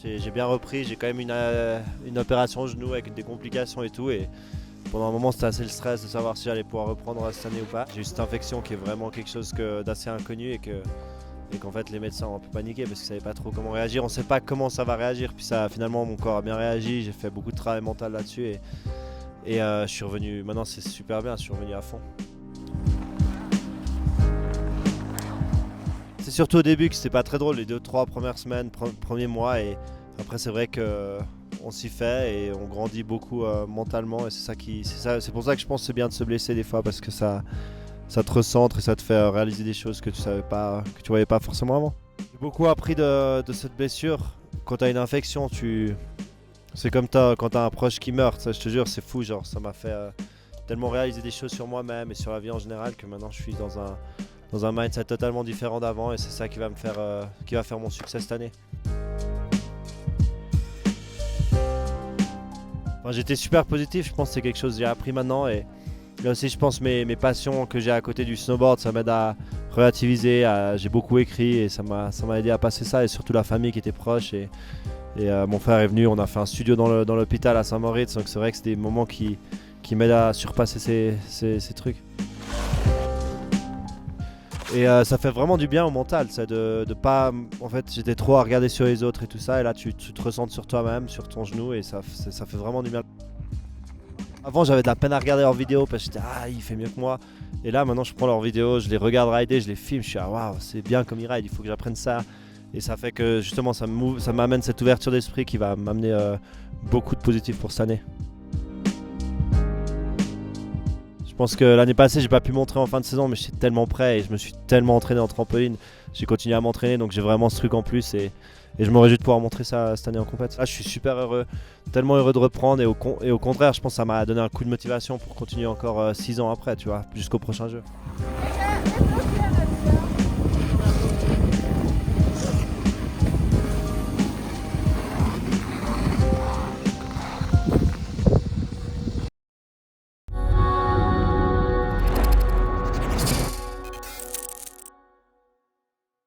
J'ai bien repris, j'ai quand même une opération au genou avec des complications et tout. Et pendant un moment, c'était assez le stress de savoir si j'allais pouvoir reprendre cette année ou pas. J'ai eu cette infection qui est vraiment quelque chose d'assez inconnu et qu'en fait les médecins ont un peu paniqué parce qu'ils ne savaient pas trop comment réagir. On ne sait pas comment ça va réagir. Puis ça, finalement, mon corps a bien réagi. J'ai fait beaucoup de travail mental là-dessus et je suis revenu. Maintenant, c'est super bien. Je suis revenu à fond. C'est surtout au début que c'était pas très drôle, les 2-3 premières semaines, premiers mois, et après c'est vrai que on s'y fait et on grandit beaucoup mentalement et c'est pour ça que je pense que c'est bien de se blesser des fois parce que ça te recentre et ça te fait réaliser des choses que tu savais pas, que tu voyais pas forcément avant. J'ai beaucoup appris de cette blessure. Quand tu as une infection, c'est comme quand tu as un proche qui meurt, ça, je te jure, c'est fou, genre ça m'a fait tellement réaliser des choses sur moi-même et sur la vie en général que maintenant je suis dans un mindset totalement différent d'avant et c'est ça qui va faire mon succès cette année. Enfin, j'étais super positif, je pense que c'est quelque chose que j'ai appris maintenant et là aussi je pense mes passions que j'ai à côté du snowboard, ça m'aide à relativiser, j'ai beaucoup écrit et ça m'a aidé à passer ça et surtout la famille qui était proche et mon frère est venu, on a fait un studio dans l'hôpital à Saint-Moritz, donc c'est vrai que c'est des moments qui m'aident à surpasser ces trucs. Et ça fait vraiment du bien au mental, ça, de pas. En fait, j'étais trop à regarder sur les autres et tout ça, et là tu te ressens sur toi-même, sur ton genou, et ça fait vraiment du bien. Avant, j'avais de la peine à regarder leurs vidéos parce que j'étais il fait mieux que moi. Et là, maintenant, je prends leurs vidéos, je les regarde rider, je les filme, je suis waouh, c'est bien comme ils ride, il faut que j'apprenne ça. Et ça fait que justement, ça m'amène cette ouverture d'esprit qui va m'amener beaucoup de positif pour cette année. Je pense que l'année passée, j'ai pas pu montrer en fin de saison, mais j'étais tellement prêt et je me suis tellement entraîné en trampoline. J'ai continué à m'entraîner, donc j'ai vraiment ce truc en plus et je me réjouis de pouvoir montrer ça cette année en compète. Là, je suis super heureux, tellement heureux de reprendre et au contraire, je pense que ça m'a donné un coup de motivation pour continuer encore 6 ans après, tu vois, jusqu'au prochain jeu.